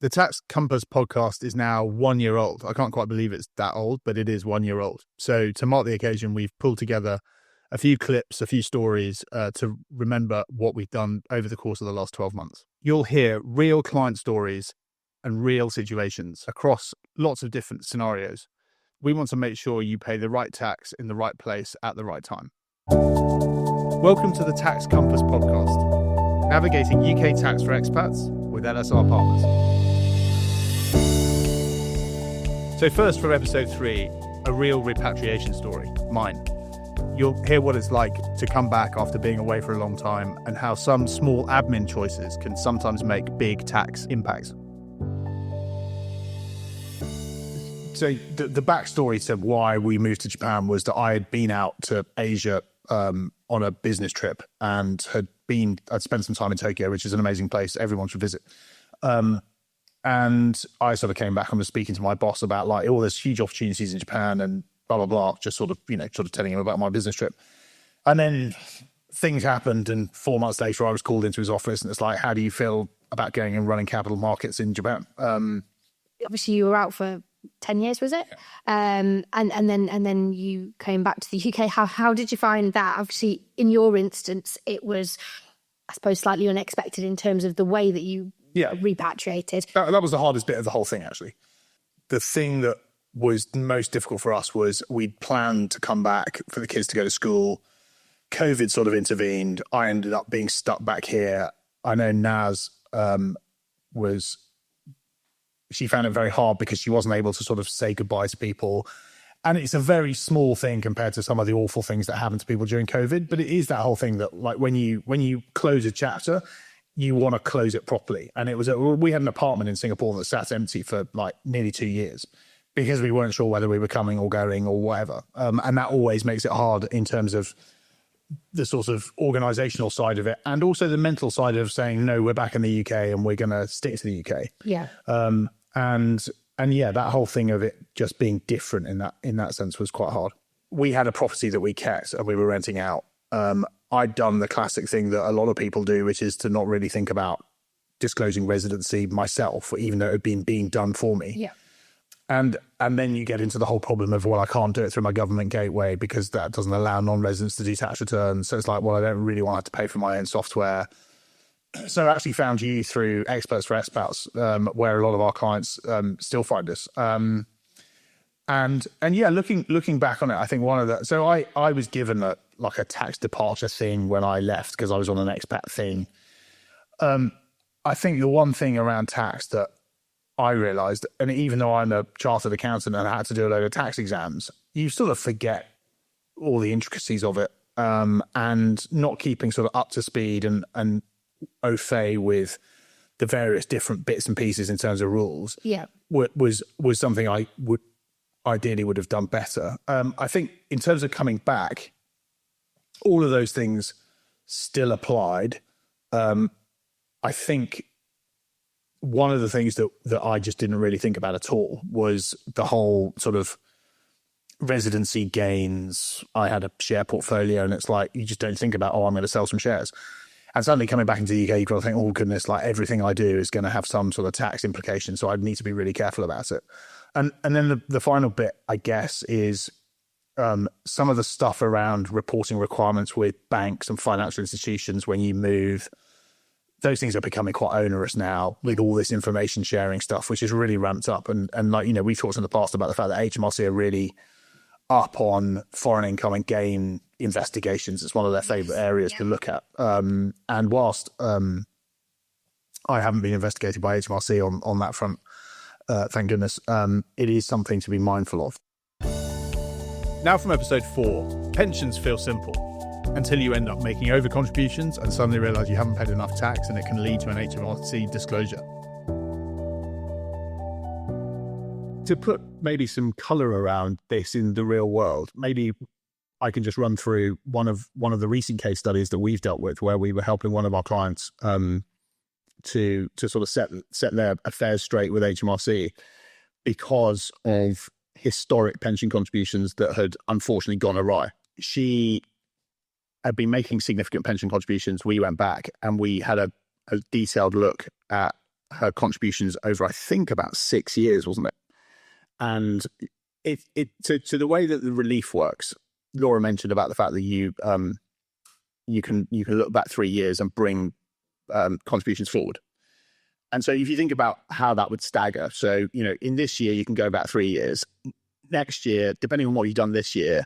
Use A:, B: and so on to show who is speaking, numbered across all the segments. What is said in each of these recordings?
A: The Tax Compass podcast is now 1 year old. I can't quite believe it's that old, but it is 1 year old. So to mark the occasion, we've pulled together a few clips, a few stories to remember what we've done over the course of the last 12 months. You'll hear real client stories and real situations across lots of different scenarios. We want to make sure you pay the right tax in the right place at the right time. Welcome to the Tax Compass podcast, navigating UK tax for expats with LSR Partners. So first, for episode 3, a real repatriation story, mine. You'll hear what it's like to come back after being away for a long time and how some small admin choices can sometimes make big tax impacts. So the backstory to why we moved to Japan was that I had been out to Asia on a business trip and I'd spent some time in Tokyo, which is an amazing place everyone should visit. And I sort of came back and was speaking to my boss about like, oh, there's huge opportunities in Japan and blah, blah, blah, just sort of telling him about my business trip. And then things happened, and 4 months later I was called into his office and it's like, how do you feel about going and running capital markets in Japan?
B: Obviously you were out for 10 years, was it? Yeah. And then you came back to the UK. How did you find that? Obviously, in your instance, it was, I suppose, slightly unexpected in terms of the way that you repatriated.
A: That was the hardest bit of the whole thing, actually. The thing that was most difficult for us was we'd planned to come back for the kids to go to school. COVID sort of intervened. I ended up being stuck back here. I know Naz she found it very hard because she wasn't able to sort of say goodbye to people. And it's a very small thing compared to some of the awful things that happened to people during COVID. But it is that whole thing that like when you close a chapter, you want to close it properly. And we had an apartment in Singapore that sat empty for like nearly 2 years because we weren't sure whether we were coming or going or whatever. And that always makes it hard in terms of the sort of organizational side of it, and also the mental side of saying, no, we're back in the UK and we're going to stick to the UK.
B: Yeah.
A: And yeah, that whole thing of it just being different in that sense was quite hard. We had a property that we kept and we were renting out. I'd done the classic thing that a lot of people do, which is to not really think about disclosing residency myself, even though it had been being done for me.
B: Yeah.
A: And then you get into the whole problem of, well, I can't do it through my government gateway because that doesn't allow non-residents to do tax returns. So it's like, well, I don't really want to have to pay for my own software. So I actually found you through Experts for Expats, where a lot of our clients still find us. And yeah, looking back on it, I think so I was given a tax departure thing when I left because I was on an expat thing. I think the one thing around tax that I realized, and even though I'm a chartered accountant and I had to do a load of tax exams, you sort of forget all the intricacies of it, and not keeping sort of up to speed and au fait with the various different bits and pieces in terms of rules.
B: Yeah,
A: was something I would have done better. I think in terms of coming back, all of those things still applied. I think one of the things that I just didn't really think about at all was the whole sort of residency gains. I had a share portfolio and it's like, you just don't think about, I'm going to sell some shares. And suddenly coming back into the UK, you've got to think, oh goodness, like everything I do is going to have some sort of tax implication. So I'd need to be really careful about it. And then the final bit, I guess, is some of the stuff around reporting requirements with banks and financial institutions when you move. Those things are becoming quite onerous now with all this information sharing stuff, which is really ramped up. And like, we've talked in the past about the fact that HMRC are really up on foreign income and gain investigations. It's one of their favorite areas to look at. And whilst I haven't been investigated by HMRC on that front, thank goodness, it is something to be mindful of. Now from episode 4, pensions feel simple until you end up making overcontributions and suddenly realise you haven't paid enough tax and it can lead to an HMRC disclosure. To put maybe some colour around this in the real world, maybe I can just run through one of the recent case studies that we've dealt with where we were helping one of our clients to sort of set their affairs straight with HMRC because of historic pension contributions that had unfortunately gone awry. She had been making significant pension contributions. We went back and we had a detailed look at her contributions over, I think, about 6 years, wasn't it? And to the way that the relief works, Laura mentioned about the fact that you can look back 3 years and bring contributions forward. And so if you think about how that would stagger, so, in this year, you can go back 3 years. Next year, depending on what you've done this year,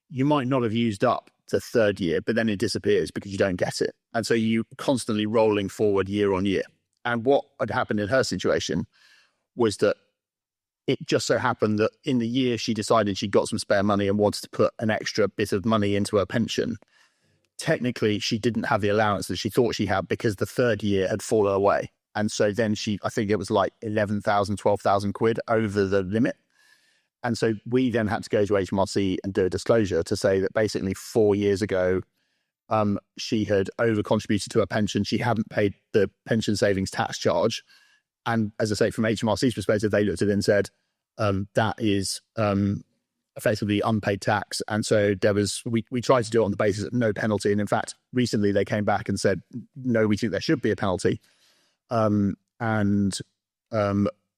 A: you might not have used up the third year, but then it disappears because you don't get it. And so you constantly rolling forward year on year. And what had happened in her situation was that it just so happened that in the year she decided she got some spare money and wanted to put an extra bit of money into her pension. Technically, she didn't have the allowance that she thought she had because the third year had fallen away. And so then I think it was like 11,000, 12,000 quid over the limit. And so we then had to go to HMRC and do a disclosure to say that basically 4 years ago, she had over-contributed to her pension. She hadn't paid the pension savings tax charge. And as I say, from HMRC's perspective, they looked at it and said, that is effectively unpaid tax. And so we tried to do it on the basis of no penalty. And in fact, recently they came back and said, no, we think there should be a penalty. And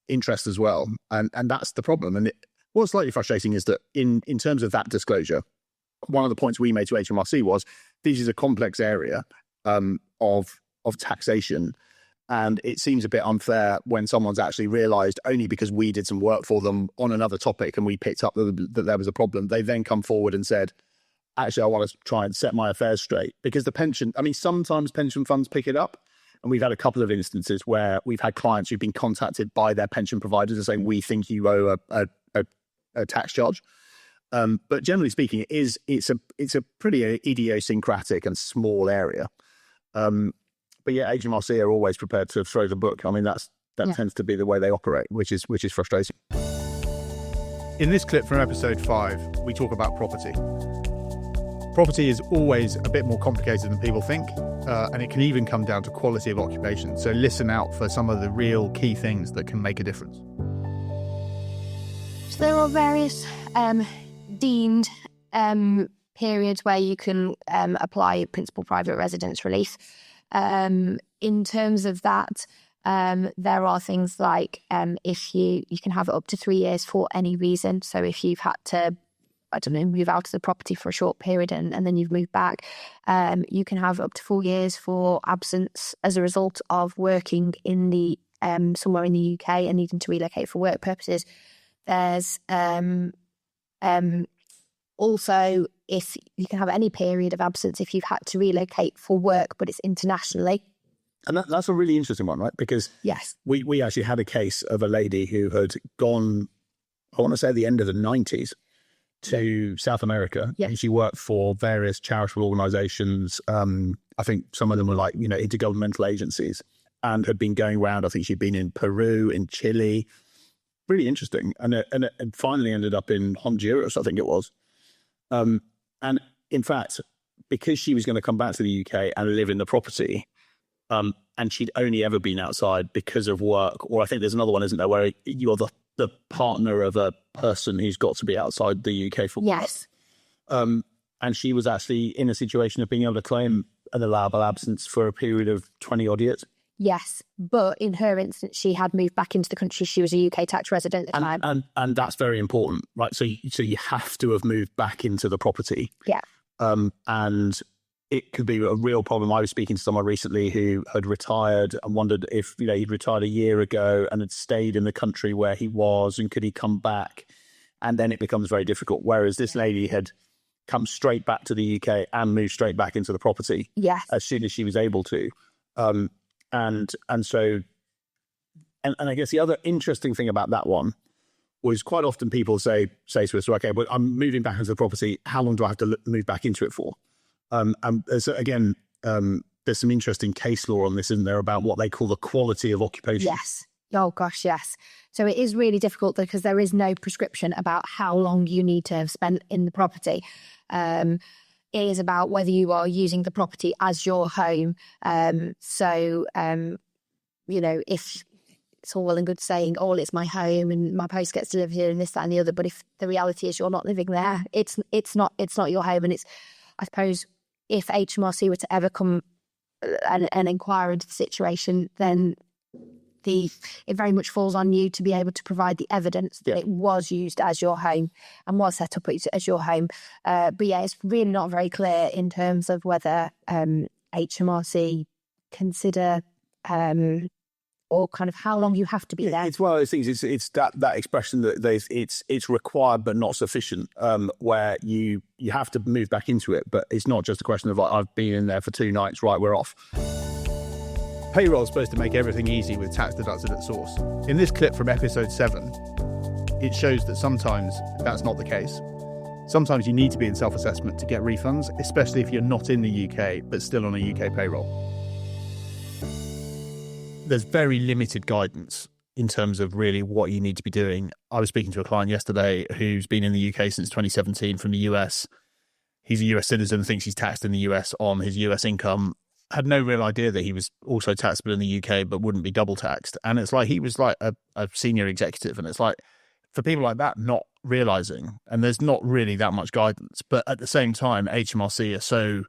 A: interest as well. And that's the problem. And what's slightly frustrating is that in terms of that disclosure, one of the points we made to HMRC was this is a complex area of taxation. And it seems a bit unfair when someone's actually realised only because we did some work for them on another topic and we picked up that there was a problem. They then come forward and said, actually, I want to try and set my affairs straight. Because sometimes pension funds pick it up. And we've had a couple of instances where we've had clients who've been contacted by their pension providers and saying, we think you owe a tax charge. But generally speaking, it's a pretty idiosyncratic and small area. But yeah, HMRC are always prepared to throw the book. I mean, that tends to be the way they operate, which is frustrating.
C: In this clip from episode 5, we talk about property. Property is always a bit more complicated than people think, and it can even come down to quality of occupation. So listen out for some of the real key things that can make a difference.
B: So there are various deemed periods where you can apply principal private residence relief. In terms of that, there are things like if you can have it up to 3 years for any reason. So if you've had to, move out of the property for a short period and then you've moved back, you can have up to 4 years for absence as a result of working in the somewhere in the UK and needing to relocate for work purposes. There's also, if you can have any period of absence if you've had to relocate for work, but it's internationally.
A: And that's a really interesting one, right? Because
B: yes,
A: we actually had a case of a lady who had gone, I want to say at the end of the 90s, to South America.
B: Yes.
A: And she worked for various charitable organizations. I think some of them were like, intergovernmental agencies, and had been going around. I think she'd been in Peru, in Chile. Really interesting. And finally ended up in Honduras, I think it was. And in fact, because she was going to come back to the UK and live in the property, and she'd only ever been outside because of work, or I think there's another one, isn't there, where you're the partner of a person who's got to be outside the UK for work.
B: Yes.
A: And she was actually in a situation of being able to claim an allowable absence for a period of 20 odd years.
B: Yes, but in her instance, she had moved back into the country. She was a UK tax resident at the time.
A: And that's very important, right? So you have to have moved back into the property.
B: Yeah.
A: And it could be a real problem. I was speaking to someone recently who had retired and wondered if, he'd retired a year ago and had stayed in the country where he was, and could he come back? And then it becomes very difficult. Whereas this lady had come straight back to the UK and moved straight back into the property.
B: Yes.
A: As soon as she was able to. And so I guess the other interesting thing about that one was quite often people say to us, okay, but I'm moving back into the property. How long do I have to move back into it for? And so again, there's some interesting case law on this, isn't there, about what they call the quality of occupation?
B: Yes. Oh, gosh, yes. So it is really difficult because there is no prescription about how long you need to have spent in the property. It is about whether you are using the property as your home. If it's all well and good saying, oh, it's my home and my post gets delivered here and this, that and the other, but if the reality is you're not living there, it's not your home. And it's, I suppose, if HMRC were to ever come and inquire into the situation, then it very much falls on you to be able to provide the evidence that it was used as your home and was set up as your home. But yeah, it's really not very clear in terms of whether HMRC consider or kind of how long you have to be there.
A: It's one of those things. It's that expression that it's required but not sufficient. Where you have to move back into it, but it's not just a question of like, I've been in there for 2 nights, right, we're off.
C: Payroll is supposed to make everything easy with tax deducted at source. In this clip from episode 7, it shows that sometimes that's not the case. Sometimes you need to be in self-assessment to get refunds, especially if you're not in the UK but still on a UK payroll. There's very limited guidance in terms of really what you need to be doing. I was speaking to a client yesterday who's been in the UK since 2017 from the US. He's a US citizen, thinks he's taxed in the US on his US income, had no real idea that he was also taxable in the UK but wouldn't be double taxed. And it's like he was like a senior executive, and it's like for people like that not realising, and there's not really that much guidance, but at the same time HMRC are so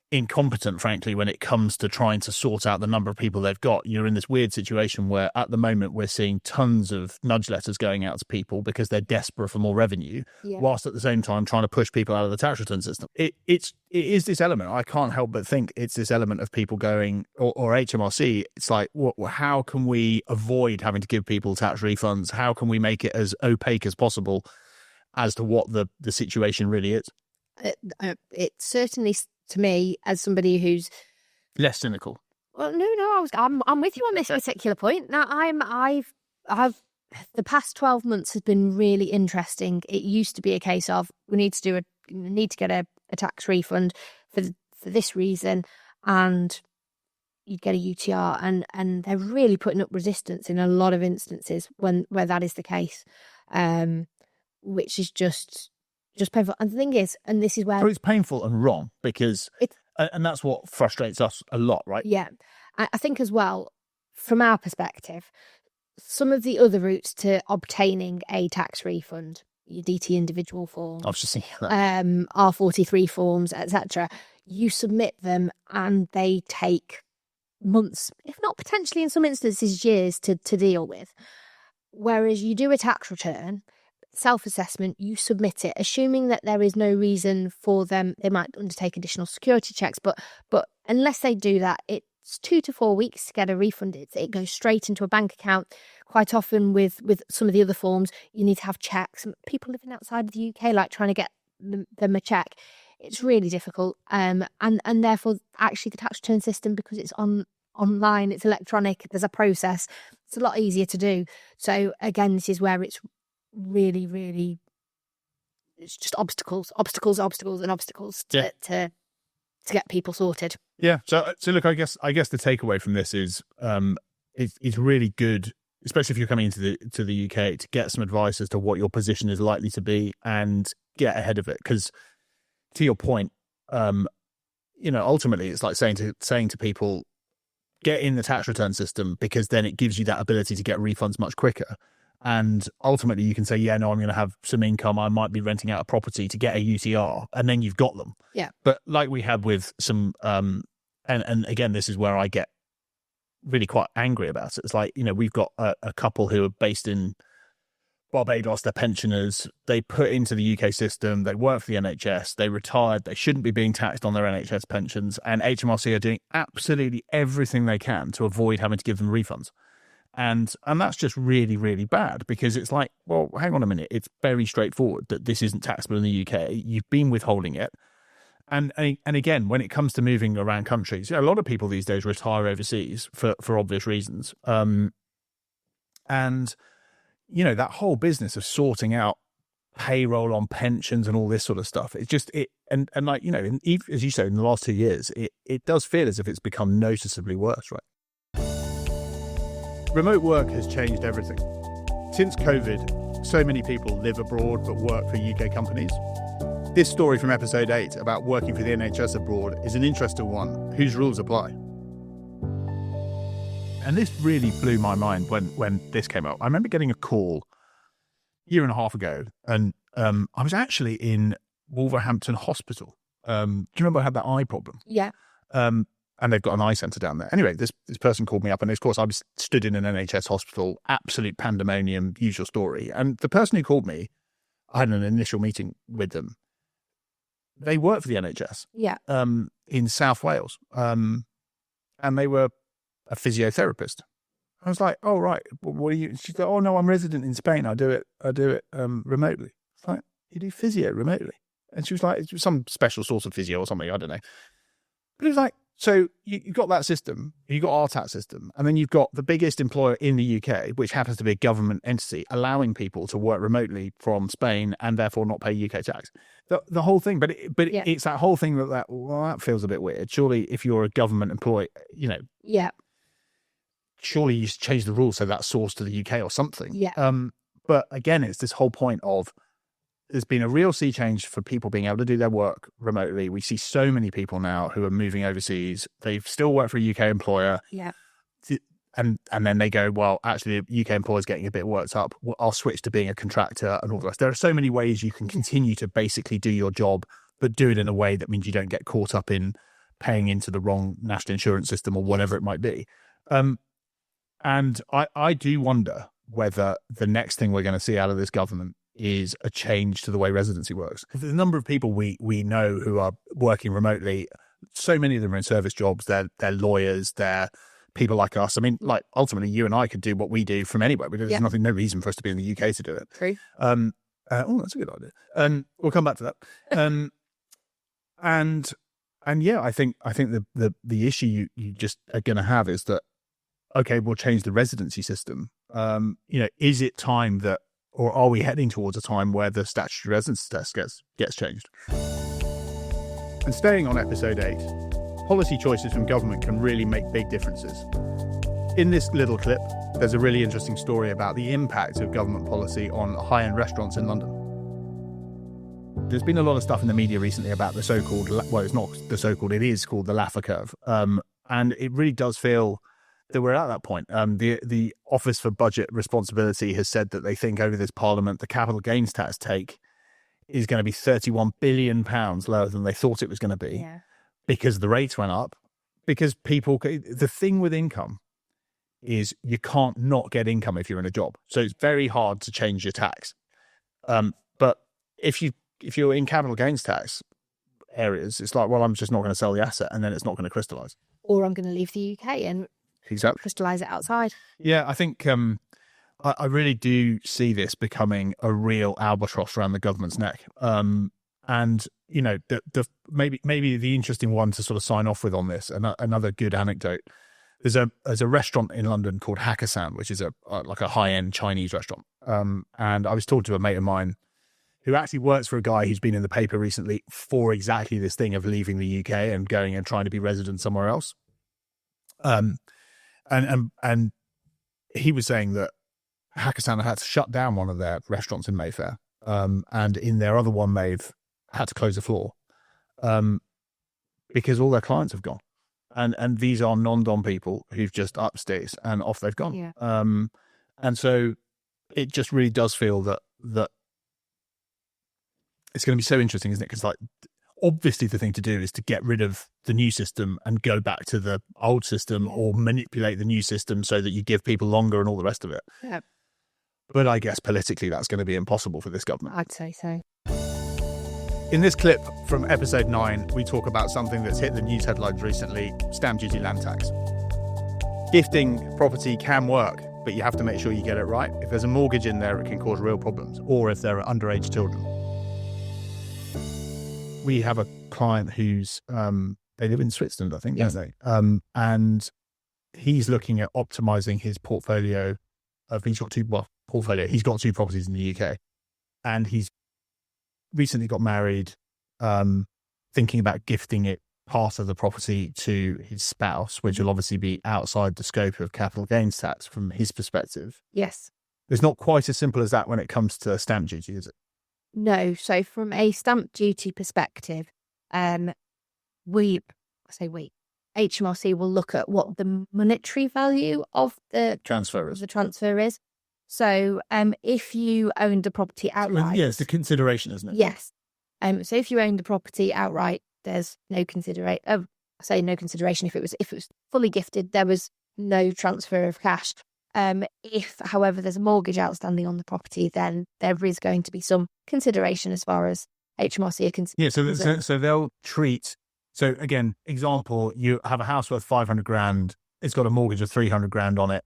C: incompetent, frankly, when it comes to trying to sort out the number of people they've got. You're in this weird situation where at the moment we're seeing tons of nudge letters going out to people because they're desperate for more revenue, whilst at the same time trying to push people out of the tax return system. It is this element. I can't help but think it's this element of people going, or HMRC, it's like, how can we avoid having to give people tax refunds? How can we make it as opaque as possible as to what the situation really is?
B: It certainly, to me, as somebody who's
A: less cynical.
B: Well, no, I'm with you on this particular point. Now, I've the past 12 months has been really interesting. It used to be a case of we need to get a tax refund for this reason, and you'd get a UTR, and they're really putting up resistance in a lot of instances where that is the case, which is just painful. And the thing is, and this is where
A: it's painful and wrong, because and that's what frustrates us a lot, right?
B: Yeah. I think as well, from our perspective, some of the other routes to obtaining a tax refund, your DT individual forms,
A: I was just thinking that.
B: R43 forms, etc., you submit them and they take months, if not potentially in some instances years to deal with. Whereas you do a tax return, self-assessment, you submit it, assuming that there is no reason for them. They might undertake additional security checks, but unless they do that, it's 2 to 4 weeks to get a refund. It goes straight into a bank account. Quite often with some of the other forms, you need to have checks. People living outside of the UK, like trying to get them a check, it's really difficult. And therefore, actually, the tax return system, because it's online, it's electronic, there's a process, it's a lot easier to do. So again, this is where it's really, really, it's just obstacles to get people sorted.
C: Yeah. So look, I guess the takeaway from this is it's really good, especially if you're coming into the UK, to get some advice as to what your position is likely to be and get ahead of it. Because to your point, ultimately it's like saying to people, get in the tax return system, because then it gives you that ability to get refunds much quicker. And ultimately you can say, yeah, no, I'm going to have some income. I might be renting out a property to get a UTR, and then you've got them.
B: Yeah.
C: But like we had with some, and again, this is where I get really quite angry about it. It's like, we've got a couple who are based in Barbados, they're pensioners. They put into the UK system, they work for the NHS, they retired, they shouldn't be being taxed on their NHS pensions, and HMRC are doing absolutely everything they can to avoid having to give them refunds. And that's just really, really bad, because it's like, well, hang on a minute. It's very straightforward that this isn't taxable in the UK. You've been withholding it. And again, when it comes to moving around countries, a lot of people these days retire overseas for obvious reasons. And, that whole business of sorting out payroll on pensions and all this sort of stuff, it's just, and like, as you say, in the last 2 years, it does feel as if it's become noticeably worse, right? Remote work has changed everything. Since COVID, so many people live abroad but work for UK companies. This story from episode 8 about working for the NHS abroad is an interesting one. Whose rules apply? And this really blew my mind when this came up. I remember getting a call a year and a half ago, and I was actually in Wolverhampton Hospital. Do you remember I had that eye problem?
B: Yeah.
C: and they've got an eye centre down there. Anyway, this person called me up, and of course I was stood in an NHS hospital, absolute pandemonium, usual story. And the person who called me, I had an initial meeting with them. They work for the NHS in South Wales, and they were a physiotherapist. I was like, "Oh right, what are you?" She's like, "Oh no, I'm resident in Spain. I do it remotely." It's like, "You do physio remotely?" And she was like, "It's some special sort of physio or something. I don't know." But it was like, so you've got that system, you've got our tax system, and then you've got the biggest employer in the UK, which happens to be a government entity, allowing people to work remotely from Spain and therefore not pay UK tax. The whole thing, but it's that whole thing that feels a bit weird. Surely, if you're a government employee, surely you should change the rules so that's sourced to the UK or something.
B: Yeah.
C: But again, it's this whole point of there's been a real sea change for people being able to do their work remotely. We see so many people now who are moving overseas. They still work for a UK employer.
B: Yeah.
C: And then they go, well, actually, the UK employer is getting a bit worked up. Well, I'll switch to being a contractor and all the rest. There are so many ways you can continue to basically do your job, but do it in a way that means you don't get caught up in paying into the wrong national insurance system or whatever it might be. And I do wonder whether the next thing we're going to see out of this government is a change to the way residency works. The number of people we know who are working remotely, so many of them are in service jobs, they're lawyers, they're people like us. I mean, like ultimately you and I could do what we do from anywhere, because there's no reason for us to be in the UK to do it.
B: True.
C: That's a good idea. We'll come back to that. And yeah, I think the issue you just are going to have is that, okay, we'll change the residency system. Is it time that, or are we heading towards a time where the statutory residence test gets changed? And staying on episode 8, policy choices from government can really make big differences. In this little clip, there's a really interesting story about the impact of government policy on high-end restaurants in London. There's been a lot of stuff in the media recently about the so-called, well, it's not the so-called, it is called the Laffer curve. And it really does feel that we're at that point. The Office for Budget Responsibility has said that they think over this Parliament, the capital gains tax take is going to be £31 billion lower than they thought it was going to be, because the rates went up. Because the thing with income is you can't not get income if you're in a job. So it's very hard to change your tax. But if you're in capital gains tax areas, it's like, well, I'm just not going to sell the asset, and then it's not going to crystallise.
B: Or I'm going to leave the UK and crystallise it outside. Yeah,
C: I think I really do see this becoming a real albatross around the government's neck. And maybe the interesting one to sort of sign off with on this, another good anecdote. There's a restaurant in London called Hakkasan, which is like a high-end Chinese restaurant. And I was talking to a mate of mine who actually works for a guy who's been in the paper recently for exactly this thing of leaving the UK and going and trying to be resident somewhere else. And he was saying that Hakkasan had to shut down one of their restaurants in Mayfair, and in their other one they've had to close the floor because all their clients have gone, and these are non-dom people who've just upped stakes and off they've gone.
B: Yeah.
C: And so it just really does feel that it's going to be so interesting, isn't it? Because like, obviously the thing to do is to get rid of the new system and go back to the old system, or manipulate the new system so that you give people longer and all the rest of it.
B: Yeah.
C: But I guess politically that's going to be impossible for this government.
B: I'd say so.
C: In this clip from episode 9, we talk about something that's hit the news headlines recently: stamp duty land tax. Gifting property can work, but you have to make sure you get it right. If there's a mortgage in there, it can cause real problems, or if there are underage children. We have a client who's, they live in Switzerland, I think, don't they? And he's looking at optimizing his portfolio he's got two properties in the UK, and he's recently got married, thinking about gifting it part of the property to his spouse, which will obviously be outside the scope of capital gains tax from his perspective.
B: Yes.
C: It's not quite as simple as that when it comes to stamp duty, is it?
B: No. So from a stamp duty perspective, HMRC will look at what the monetary value of the transfer is. So if you owned a property outright...
C: Yes, the consideration, isn't it?
B: Yes. So if you owned the property outright, there's no consideration. say no consideration. If it was fully gifted, there was no transfer of cash. If, however, there's a mortgage outstanding on the property, then there is going to be some consideration as far as HMRC are concerned.
C: Yeah, so they'll treat. So again, example, you have a house worth 500 grand. It's got a mortgage of 300 grand on it.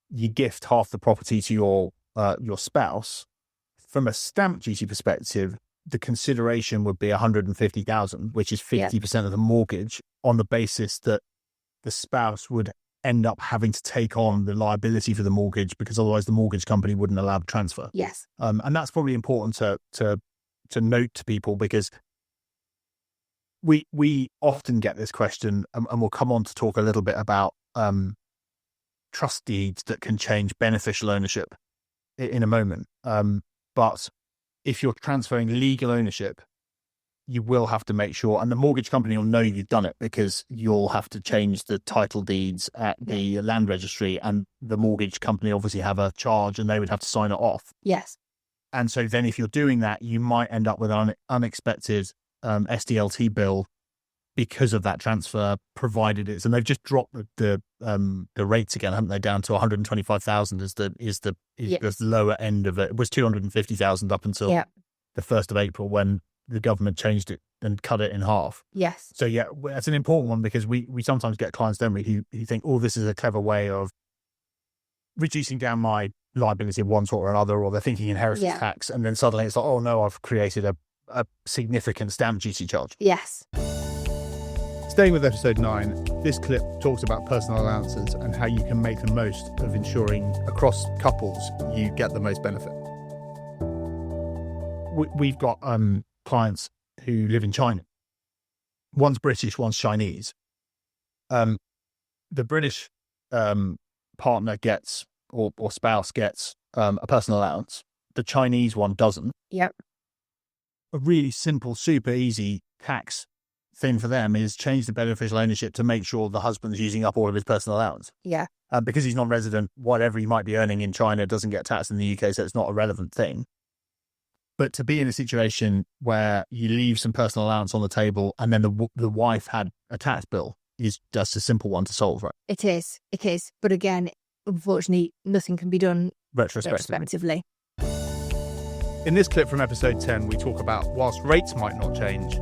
C: You gift half the property to your spouse. From a stamp duty perspective, the consideration would be 150,000, which is 50% of the mortgage, on the basis that the spouse would end up having to take on the liability for the mortgage, because otherwise the mortgage company wouldn't allow the transfer.
B: Yes.
C: And that's probably important to note to people, because we often get this question, and we'll come on to talk a little bit about trust deeds that can change beneficial ownership in a moment. But if you're transferring legal ownership, you will have to make sure, and the mortgage company will know you've done it, because you'll have to change the title deeds at the land registry, and the mortgage company obviously have a charge and they would have to sign it off.
B: Yes.
C: And so then if you're doing that, you might end up with an unexpected SDLT bill because of that transfer, provided it's, and they've just dropped the rates again, haven't they, down to 125,000 is the lower end of it. It was 250,000 up until the 1st of April, when the government changed it and cut it in half.
B: Yes.
C: So yeah, that's an important one, because we sometimes get clients, don't we, who think, oh, this is a clever way of reducing down my liability of one sort or another, or they're thinking inheritance tax, and then suddenly it's like, oh no, I've created a significant stamp duty charge.
B: Yes.
C: Staying with episode 9, this clip talks about personal allowances and how you can make the most of ensuring across couples you get the most benefit. We've got clients who live in China. One's British, one's Chinese. The British partner gets, or spouse gets, a personal allowance. The Chinese one doesn't.
B: Yep.
C: A really simple, super easy tax thing for them is change the beneficial ownership to make sure the husband's using up all of his personal allowance.
B: Yeah.
C: Because he's non-resident, whatever he might be earning in China doesn't get taxed in the UK, so it's not a relevant thing. But to be in a situation where you leave some personal allowance on the table and then the wife had a tax bill is just a simple one to solve, right?
B: It is. But again, unfortunately, nothing can be done
C: retrospectively. In this clip from episode 10, we talk about, whilst rates might not change,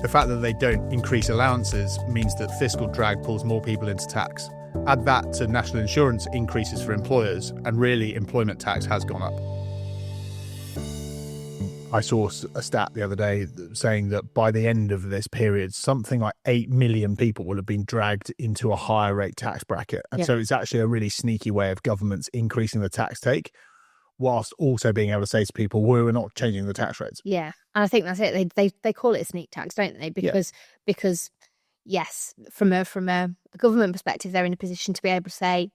C: the fact that they don't increase allowances means that fiscal drag pulls more people into tax. Add that to national insurance increases for employers, and really employment tax has gone up. I saw a stat the other day saying that by the end of this period, something like 8 million people will have been dragged into a higher rate tax bracket. And so it's actually a really sneaky way of governments increasing the tax take, whilst also being able to say to people, we're not changing the tax rates.
B: Yeah. And I think that's it. They call it a sneak tax, don't they? Because yes, from a government perspective, they're in a position to be able to say,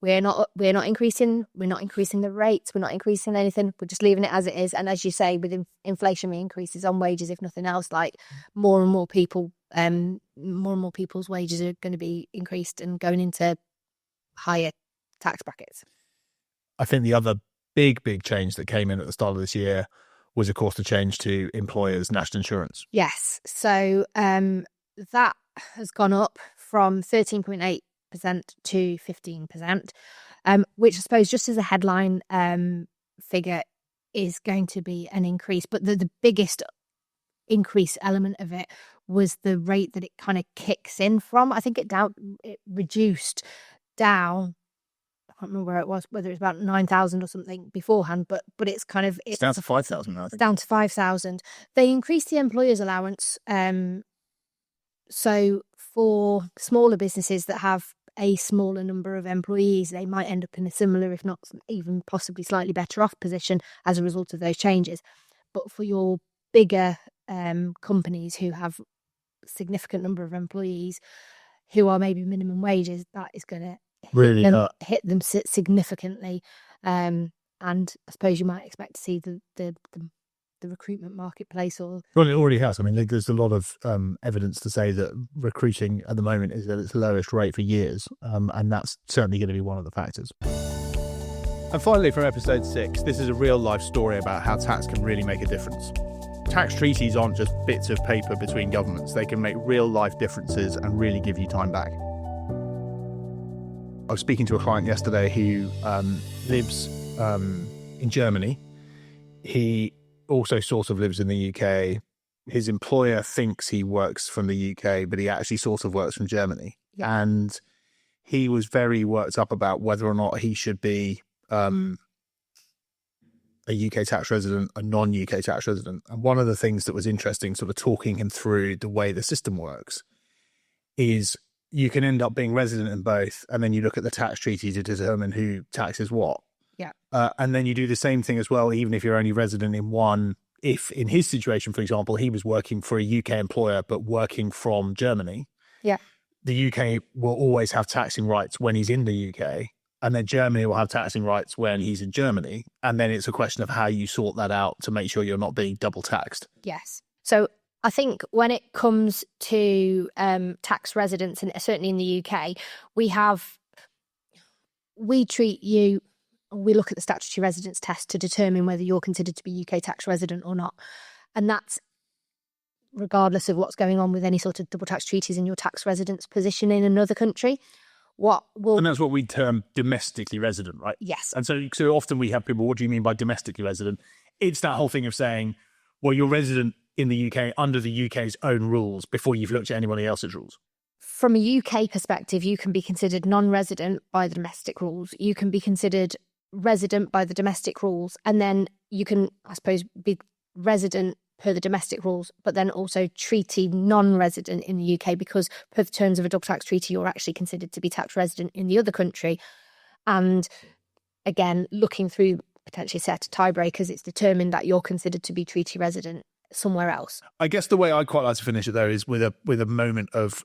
B: we're not increasing the rates, we're not increasing anything, we're just leaving it as it is. And as you say, with inflationary increases on wages, if nothing else, like more and more people's wages are going to be increased and going into higher tax brackets.
A: I think the other big change that came in at the start of this year was, of course, the change to employers' national insurance.
B: Yes. So that has gone up from 13.8% to 15%, which I suppose just as a headline figure is going to be an increase. But the biggest increase element of it was the rate that it kind of kicks in from. I think it reduced down. I can't remember where it was, whether it was about 9,000 or something beforehand, but it's kind of...
A: It's down to 5,000 now.
B: It's down to 5,000. They increased the employer's allowance. So for smaller businesses that have a smaller number of employees, they might end up in a similar, if not even possibly slightly better off position as a result of those changes. But for your bigger companies who have significant number of employees who are maybe minimum wages, that is going to hit them significantly, and I suppose you might expect to see the recruitment marketplace. Well,
A: it already has. I mean, there's a lot of evidence to say that recruiting at the moment is at its lowest rate for years, and that's certainly going to be one of the factors.
C: And finally, from episode 6, this is a real life story about how tax can really make a difference. tax treaties aren't just bits of paper between governments. They can make real life differences and really give you time back. I was speaking to a client yesterday who lives in Germany. He also sort of lives in the UK. His employer thinks he works from the UK, but he actually sort of works from Germany.
B: Yeah.
C: And he was very worked up about whether or not he should be a UK tax resident, a non-UK tax resident. And one of the things that was interesting, sort of talking him through the way the system works, is you can end up being resident in both, and then you look at the tax treaty to determine who taxes what.
B: Yeah.
C: And then you do the same thing as well, even if you're only resident in one. If in his situation, for example, he was working for a UK employer but working from Germany,
B: Yeah.
C: the UK will always have taxing rights when he's in the UK, and then Germany will have taxing rights when he's in Germany. And then it's a question of how you sort that out to make sure you're not being double taxed.
B: Yes. So I think when it comes to tax residents, and certainly in the UK, we treat you, we look at the statutory residence test to determine whether you're considered to be UK tax resident or not. And that's regardless of what's going on with any sort of double tax treaties in your tax residence position in another country.
A: And that's what we term domestically resident, right?
B: Yes.
A: And so often we have people, what do you mean by domestically resident? It's that whole thing of saying, well, you're resident in the UK under the UK's own rules before you've looked at anybody else's rules.
B: From a UK perspective, you can be considered non-resident by the domestic rules. You can be considered resident by the domestic rules. And then you can, I suppose, be resident per the domestic rules, but then also treaty non-resident in the UK, because per the terms of a double tax treaty, you're actually considered to be tax resident in the other country. And again, looking through potentially set of tiebreakers, it's determined that you're considered to be treaty resident somewhere else.
A: I guess the way I'd quite like to finish it, though, is with a moment of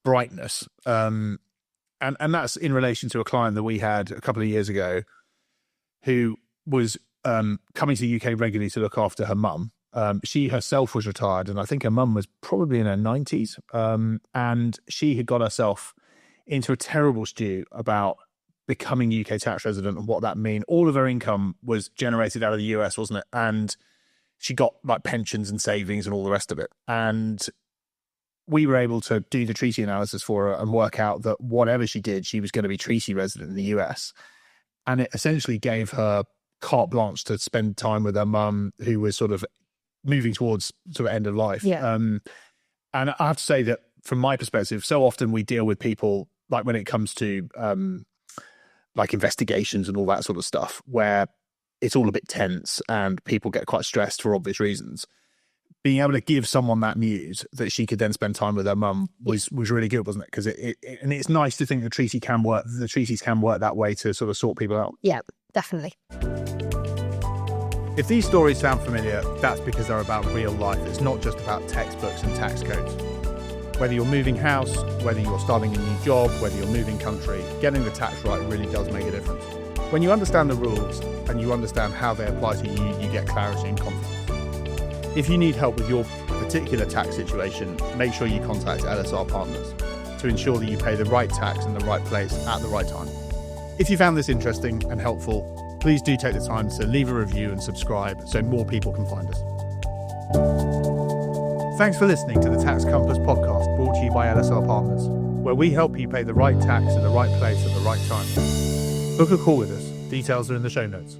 A: brightness. And that's in relation to a client that we had a couple of years ago who was coming to the UK regularly to look after her mum. She herself was retired, and I think her mum was probably in her 90s. And she had got herself into a terrible stew about becoming UK tax resident and what that mean. All of her income was generated out of the US, wasn't it? And she got like pensions and savings and all the rest of it. And we were able to do the treaty analysis for her and work out that whatever she did, she was going to be treaty resident in the US. And it essentially gave her carte blanche to spend time with her mum, who was sort of moving towards sort of end of life.
B: Yeah.
A: And I have to say that from my perspective, so often we deal with people, like when it comes to like investigations and all that sort of stuff, where it's all a bit tense and people get quite stressed for obvious reasons. Being able to give someone that news that she could then spend time with her mum was really good, wasn't it? Because and it's nice to think the treaties can work that way to sort of sort people out.
B: Yeah, definitely.
C: If these stories sound familiar, that's because they're about real life. It's not just about textbooks and tax codes. Whether you're moving house, whether you're starting a new job, whether you're moving country, getting the tax right really does make a difference. When you understand the rules and you understand how they apply to you, you get clarity and confidence. If you need help with your particular tax situation, make sure you contact LSR Partners to ensure that you pay the right tax in the right place at the right time. If you found this interesting and helpful, please do take the time to leave a review and subscribe so more people can find us. Thanks for listening to the Tax Compass podcast, brought to you by LSR Partners, where we help you pay the right tax in the right place at the right time. Book a call with us. Details are in the show notes.